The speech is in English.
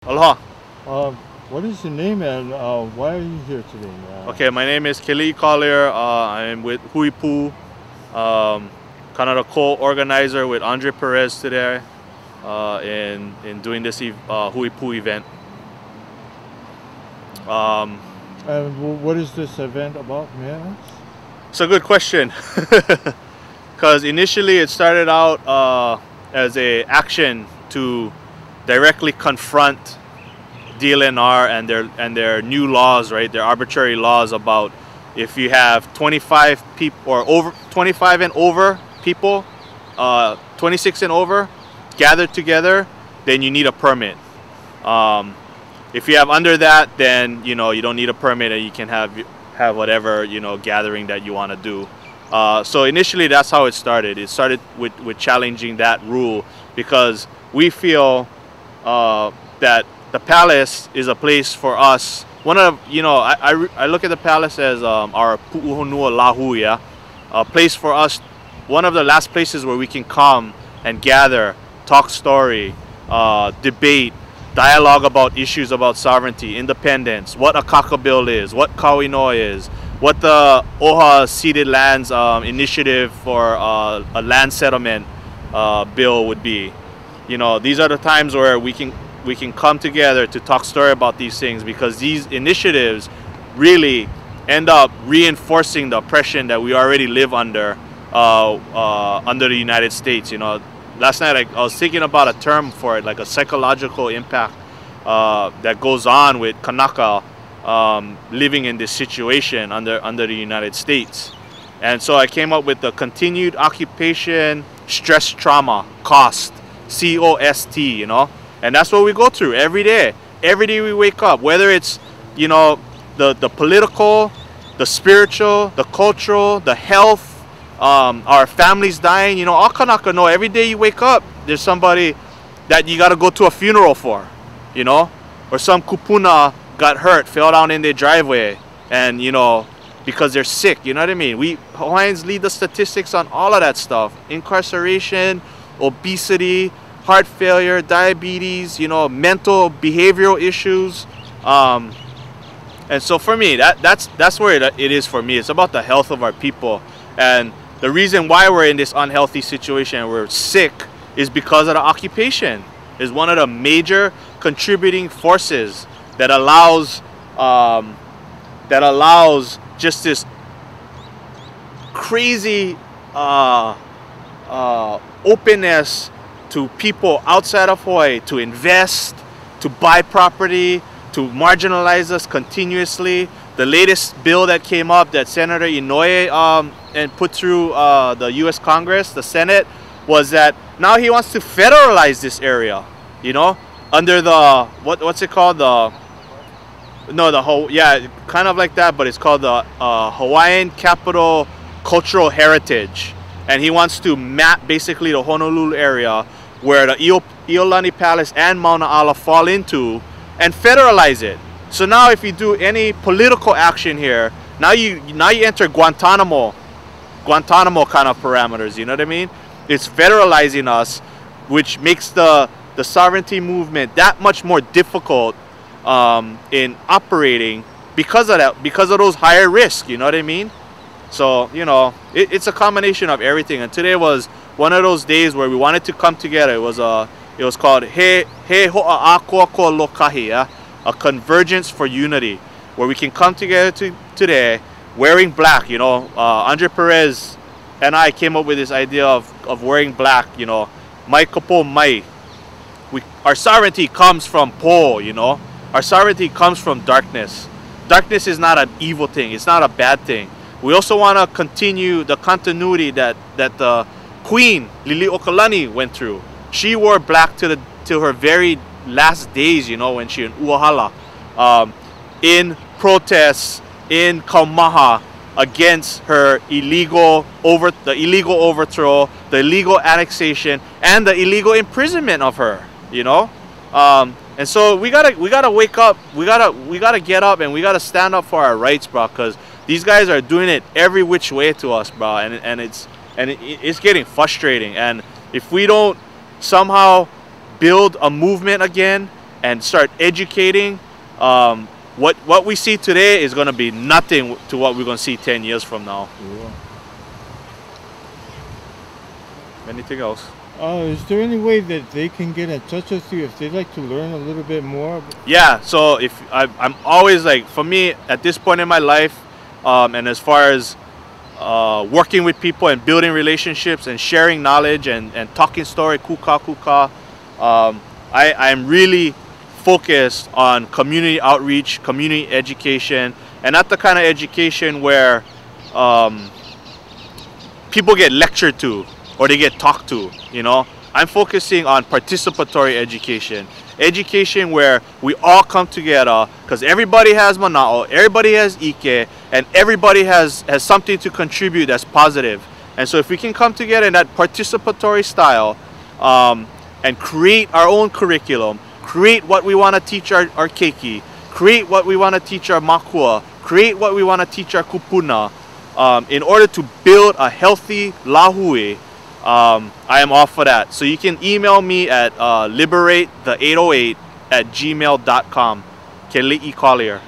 Aloha. What is your name and why are you here today? Okay, my name is Kelii Collier. I'm with Hui Pu, kind of the co-organizer with Andre Perez today in doing this Hui Pu event. And what is this event about, may I ask? It's a good question, because initially it started out as a action to directly confront DLNR and their new laws, right? Their arbitrary laws about if you have 25 people or over 25 and over people, 26 and over gathered together, then you need a permit. If you have under that, then you don't need a permit and you can have whatever gathering that you want to do. So initially that's how it started. It started with challenging that rule because we feel that the palace is a place for us. One of I look at the palace as our pu'uhonua Lahui, yeah? A place for us, one of the last places where we can come and gather, talk story, debate, dialogue about issues about sovereignty, independence, what Akaka Bill is, what Inoa is, what the Oha Ceded Lands initiative for a land settlement bill would be. These are the times where we can come together to talk story about these things, because these initiatives really end up reinforcing the oppression that we already live under the United States. Last night I was thinking about a term for it, like a psychological impact that goes on with Kanaka living in this situation under the United States. And so I came up with the continued occupation stress trauma cost, COST, and that's what we go through every day. Every day we wake up, whether it's the political, the spiritual, the cultural, the health, our families dying, all Kanaka know. Every day you wake up, there's somebody that you got to go to a funeral for, or some kupuna got hurt, fell down in their driveway, and because they're sick. You know what I mean? We Hawaiians lead the statistics on all of that stuff: incarceration, obesity, heart failure, diabetes, mental, behavioral issues. And so for me, that's where it is for me. It's about the health of our people. And the reason why we're in this unhealthy situation and we're sick is because of the occupation. Is one of the major contributing forces that allows just this crazy openness to people outside of Hawaii to invest, to buy property, to marginalize us continuously. The latest bill that came up that Senator Inoa and put through the U.S. Congress, the Senate, was that now he wants to federalize this area, under the what's it called, kind of like that, but it's called the Hawaiian Capital Cultural Heritage, and he wants to map basically the Honolulu area where the Lili'uokalani Palace and Mauna Ala fall into, and federalize it. So now if you do any political action here, now you enter Guantanamo kind of parameters, you know what I mean? It's federalizing us, which makes the sovereignty movement that much more difficult in operating because of that, because of those higher risks, you know what I mean? So, it's a combination of everything, and today was one of those days where we wanted to come together. It was called Hoa Akoakoa Lokahi, yeah? A Convergence for Unity, where we can come together today wearing black. Andre Perez and I came up with this idea of wearing black. Mai kapo mai. Our sovereignty comes from po. Our sovereignty comes from darkness. Darkness is not an evil thing. It's not a bad thing. We also want to continue the continuity that the Queen Lili'uokalani went through. She wore black to her very last days, when she in Uahala, in protests in Kaumaha against her illegal overthrow, the illegal annexation, and the illegal imprisonment of her. And so we gotta wake up. We gotta get up and we gotta stand up for our rights, bro. Because these guys are doing it every which way to us, bro. And it's getting frustrating. And if we don't somehow build a movement again and start educating, what we see today is going to be nothing to what we're going to see 10 years from now. Yeah. Anything else? Is there any way that they can get in touch with you if they'd like to learn a little bit more? Yeah, so if I'm always like, for me at this point in my life, and as far as working with people and building relationships and sharing knowledge and talking story, kukakuka, I'm really focused on community outreach, community education, and not the kind of education where people get lectured to or they get talked to, you know. I'm focusing on participatory education. Education where we all come together because everybody has mana'o, everybody has ike, and everybody has something to contribute that's positive. And so if we can come together in that participatory style and create our own curriculum, create what we want to teach our keiki, create what we want to teach our makua, create what we want to teach our kupuna, in order to build a healthy lahui, I am all for that. So you can email me at liberatethe808@gmail.com. Kelii Collier.